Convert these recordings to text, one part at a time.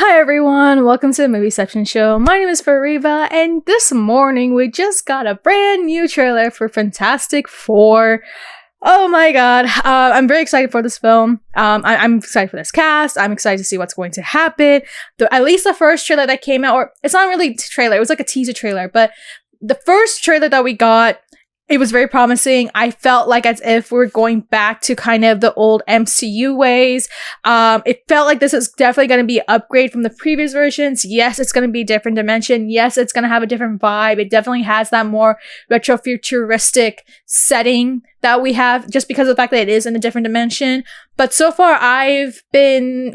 Hi everyone, welcome to the Movieception Show. My name is Fariba, and this morning we just got a brand new trailer for Fantastic Four. Oh my god, I'm very excited for this film. I'm excited for this cast. I'm excited to see what's going to happen. At least the first trailer that came out, or it's not really a trailer, it was like a teaser trailer, but the first trailer that we got, it was very promising. I felt like as if we're going back to kind of the old MCU ways. It felt like this is definitely going to be an upgrade from the previous versions. Yes, it's going to be a different dimension. Yes, it's going to have a different vibe. It definitely has that more retro-futuristic setting that we have just because of the fact that it is in a different dimension. But so far, I've been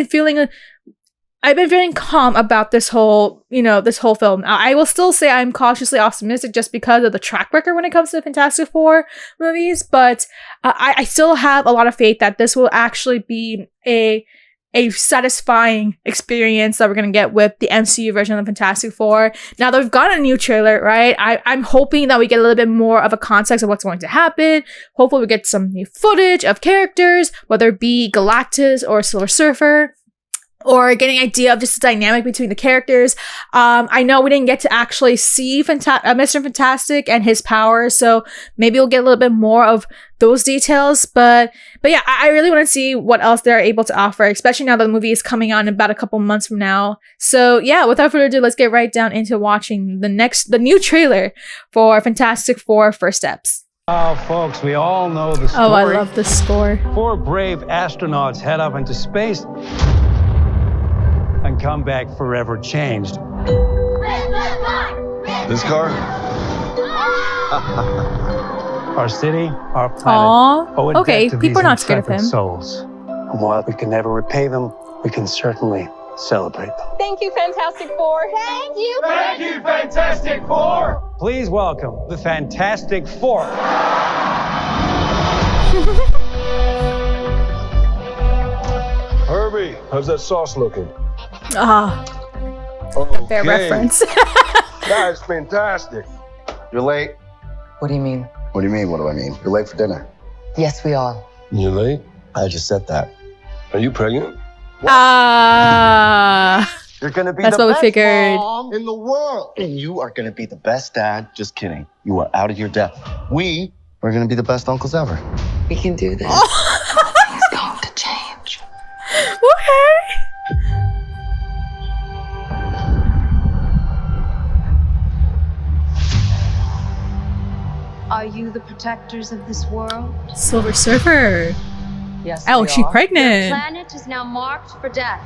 feeling calm about this whole film. I will still say I'm cautiously optimistic just because of the track record when it comes to the Fantastic Four movies, but I still have a lot of faith that this will actually be a satisfying experience that we're going to get with the MCU version of Fantastic Four. Now that we've got a new trailer, right, I'm hoping that we get a little bit more of a context of what's going to happen. Hopefully we get some new footage of characters, whether it be Galactus or Silver Surfer, or getting an idea of just the dynamic between the characters. I know we didn't get to actually see Mr. Fantastic and his powers, so maybe we'll get a little bit more of those details. But yeah, I really want to see what else they're able to offer, especially now that the movie is coming out in about a couple months from now. So yeah, without further ado, let's get right down into watching the new trailer for Fantastic Four First Steps. Oh, folks, we all know the story. Oh, I love this score. 4 brave astronauts head up into space and come back forever changed. This car? Our city, our planet. Aww. Okay, people are not scared of him. Souls. And while we can never repay them, we can certainly celebrate them. Thank you, Fantastic Four. Thank you. Thank you, Fantastic Four. Please welcome the Fantastic Four. Herbie, how's that sauce looking? Fair reference. That's fantastic. You're late. What do you mean? What do you mean, what do I mean? You're late for dinner. Yes, we are. You're late? I just said that. Are you pregnant? You're gonna be that's the what we best figured. mom in the world. And you are gonna be the best dad. Just kidding. You are out of your depth. We are gonna be the best uncles ever. We can do this. It's going to change. Okay. Are you the protectors of this world? Silver Surfer. Yes. Oh, we she's are. pregnant. Planet is now marked for death.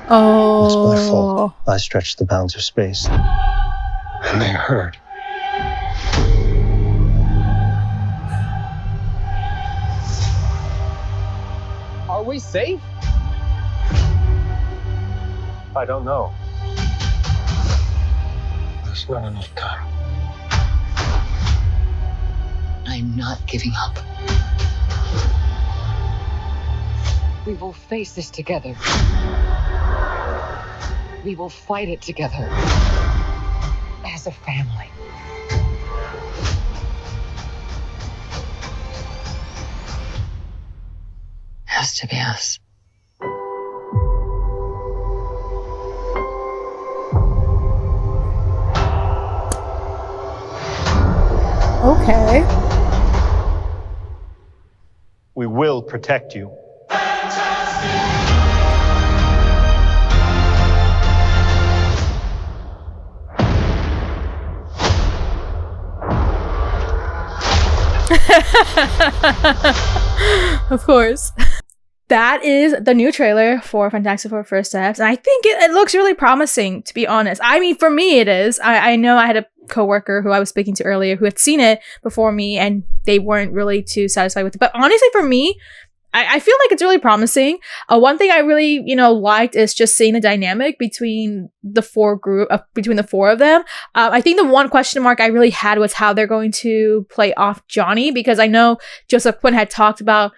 It's my fault. Oh. I stretched the bounds of space. And they hurt. Are we safe? I don't know. There's not enough time. I'm not giving up. We will face this together. We will fight it together. As a family. Has to be us. Okay. We will protect you. Of course. That is the new trailer for Fantastic Four First Steps, and I think it looks really promising, to be honest. I mean, for me, it is. I know I had a coworker who I was speaking to earlier who had seen it before me, and they weren't really too satisfied with it. But honestly, for me, I feel like it's really promising. One thing I really, liked is just seeing the dynamic between the four of them. I think the one question mark I really had was how they're going to play off Johnny, because I know Joseph Quinn had talked about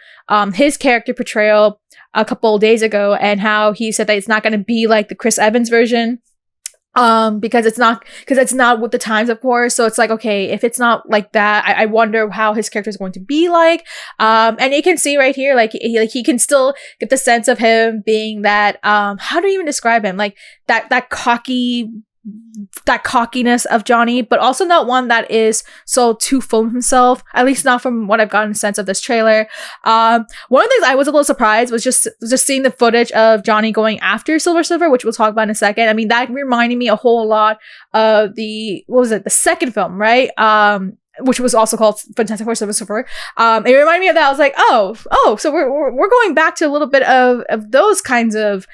his character portrayal a couple of days ago, and how he said that it's not going to be like the Chris Evans version because it's not with the times, of course. So it's like, okay, if it's not like that, I wonder how his character is going to be like. And you can see right here, like he can still get the sense of him being that, how do you even describe him? Like that cockiness of Johnny, but also not one that is so too full of himself, at least not from what I've gotten a sense of this trailer. One of the things I was a little surprised was just seeing the footage of Johnny going after Silver Surfer, which we'll talk about in a second. I mean, that reminded me a whole lot of the second film, right? Which was also called Fantastic Four Silver Surfer. It reminded me of that. I was like, oh, so we're going back to a little bit of those kinds of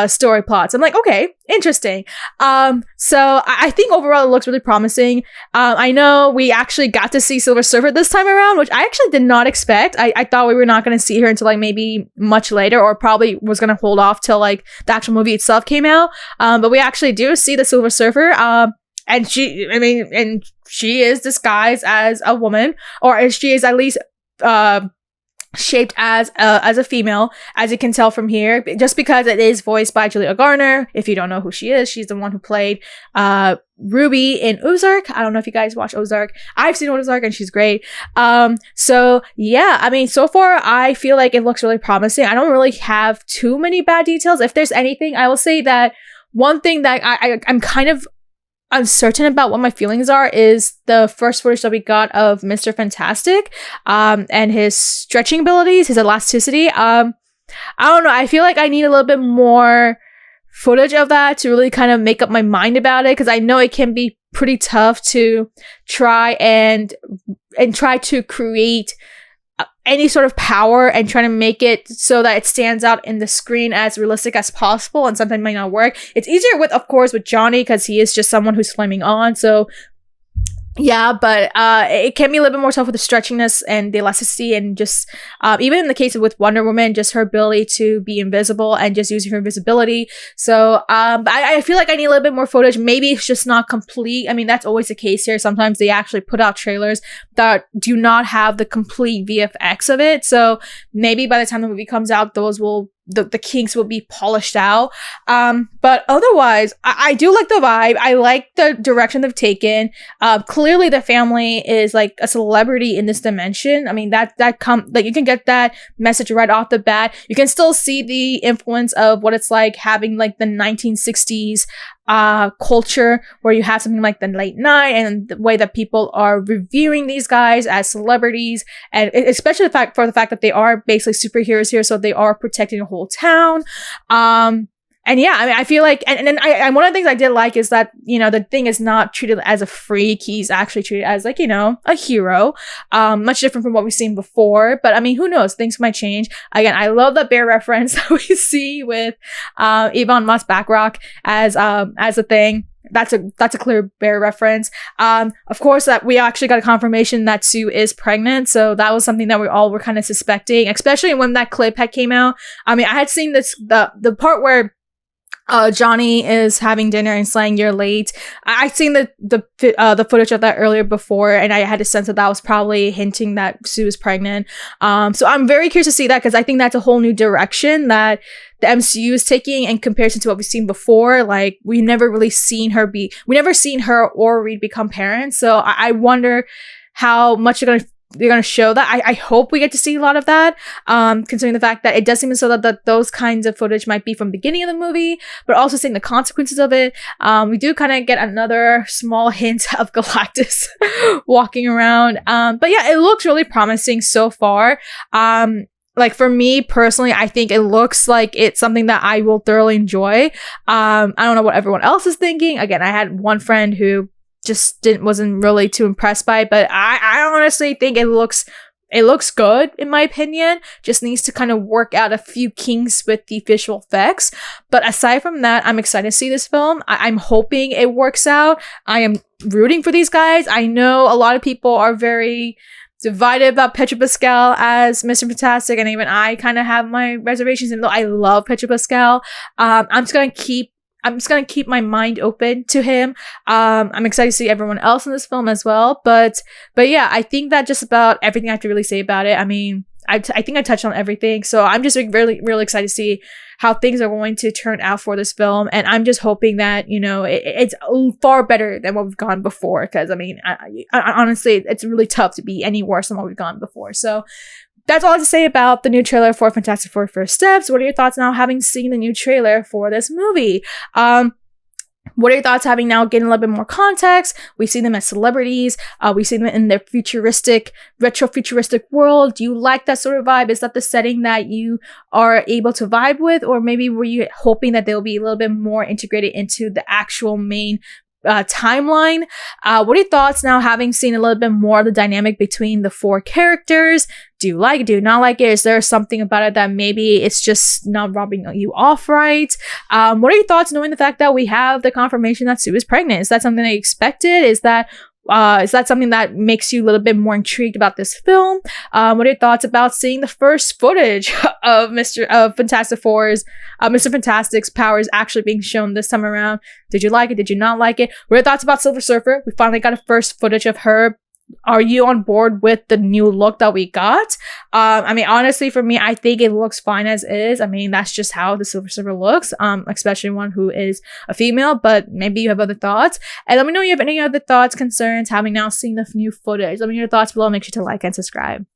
story plots. I'm like, okay, interesting. So I think overall it looks really promising. I know we actually got to see Silver Surfer this time around, which I actually did not expect. I thought we were not going to see her until like maybe much later, or probably was going to hold off till like the actual movie itself came out. But we actually do see the Silver Surfer. And she is disguised as a woman, or she is at least shaped as a female, as you can tell from here, just because it is voiced by Julia Garner. If you don't know who she is, she's the one who played Ruby in Ozark. I don't know if you guys watch Ozark. I've seen Ozark and she's great. So yeah, I mean, so far I feel like it looks really promising. I don't really have too many bad details. If there's anything, I will say that one thing that I'm kind of uncertain about what my feelings are is the first footage that we got of Mr. Fantastic, and his stretching abilities, his elasticity. I don't know. I feel like I need a little bit more footage of that to really kind of make up my mind about it, because I know it can be pretty tough to try and try to create any sort of power and trying to make it so that it stands out in the screen as realistic as possible, and sometimes it might not work. It's easier with Johnny, because he is just someone who's flaming on, so yeah, but it can be a little bit more tough with the stretchiness and the elasticity, and just even in the case of with Wonder Woman, just her ability to be invisible and just using her invisibility. So I feel like I need a little bit more footage. Maybe it's just not complete. I mean, that's always the case here. Sometimes they actually put out trailers that do not have the complete VFX of it. So maybe by the time the movie comes out, those will the kinks will be polished out. But otherwise, I do like the vibe. I like the direction they've taken. Clearly the family is like a celebrity in this dimension. I mean, that you can get that message right off the bat. You can still see the influence of what it's like having like the 1960s culture, where you have something like the late night and the way that people are reviewing these guys as celebrities, and especially the fact that they are basically superheroes here, so they are protecting a whole town. And yeah, I mean, I feel like, and then I one of the things I did like is that, you know, the Thing is not treated as a freak. He's actually treated as like, you know, a hero. Much different from what we've seen before. But I mean, who knows? Things might change. Again, I love that bear reference that we see with Yvonne Moss Bachrach as a Thing. That's a clear bear reference. Of course, that we actually got a confirmation that Sue is pregnant, so that was something that we all were kind of suspecting, especially when that clip had came out. I mean, I had seen the part where Johnny is having dinner and saying "you're late." I'd seen the footage of that earlier before, and I had a sense that was probably hinting that Sue is pregnant. So I'm very curious to see that, because I think that's a whole new direction that the MCU is taking in comparison to what we've seen before. Like, we never seen her or Reed become parents. So I wonder how much they're gonna show that. I hope we get to see a lot of that, considering the fact that it does seem so that those kinds of footage might be from the beginning of the movie, but also seeing the consequences of it. We do kind of get another small hint of Galactus walking around. But yeah, it looks really promising so far. Like, for me personally, I think it looks like it's something that I will thoroughly enjoy. I don't know what everyone else is thinking. Again, I had one friend who just wasn't really too impressed by it, but I honestly think it looks good, in my opinion. Just needs to kind of work out a few kinks with the visual effects. But aside from that, I'm excited to see this film. I'm hoping it works out. I am rooting for these guys. I know a lot of people are very divided about Pedro Pascal as Mr. Fantastic, and even I kind of have my reservations, even though I love Pedro Pascal. I'm just gonna keep my mind open to him. I'm excited to see everyone else in this film as well. But yeah, I think that just about everything I have to really say about it. I mean, I think I touched on everything. So I'm just like, really, really excited to see how things are going to turn out for this film. And I'm just hoping that, you know, it's far better than what we've gone before. Because, I mean, I honestly, it's really tough to be any worse than what we've gone before. So that's all I have to say about the new trailer for Fantastic Four First Steps. What are your thoughts now having seen the new trailer for this movie? What are your thoughts having now getting a little bit more context? We see them as celebrities. We see them in their futuristic, retro-futuristic world. Do you like that sort of vibe? Is that the setting that you are able to vibe with? Or maybe were you hoping that they'll be a little bit more integrated into the actual main timeline? What are your thoughts now having seen a little bit more of the dynamic between the 4 characters? Do you like it? Do you not like it? Is there something about it that maybe it's just not rubbing you off right? What are your thoughts knowing the fact that we have the confirmation that Sue is pregnant? Is that something that you expected? Is that something that makes you a little bit more intrigued about this film? What are your thoughts about seeing the first footage of Fantastic Four's, Mr. Fantastic's powers actually being shown this time around? Did you like it? Did you not like it? What are your thoughts about Silver Surfer? We finally got a first footage of her. Are you on board with the new look that we got? I mean, honestly, for me, I think it looks fine as is. I mean, that's just how the Silver Surfer looks, especially one who is a female, but maybe you have other thoughts. And let me know if you have any other thoughts, concerns, having now seen the new footage. Let me know your thoughts below. Make sure to like and subscribe.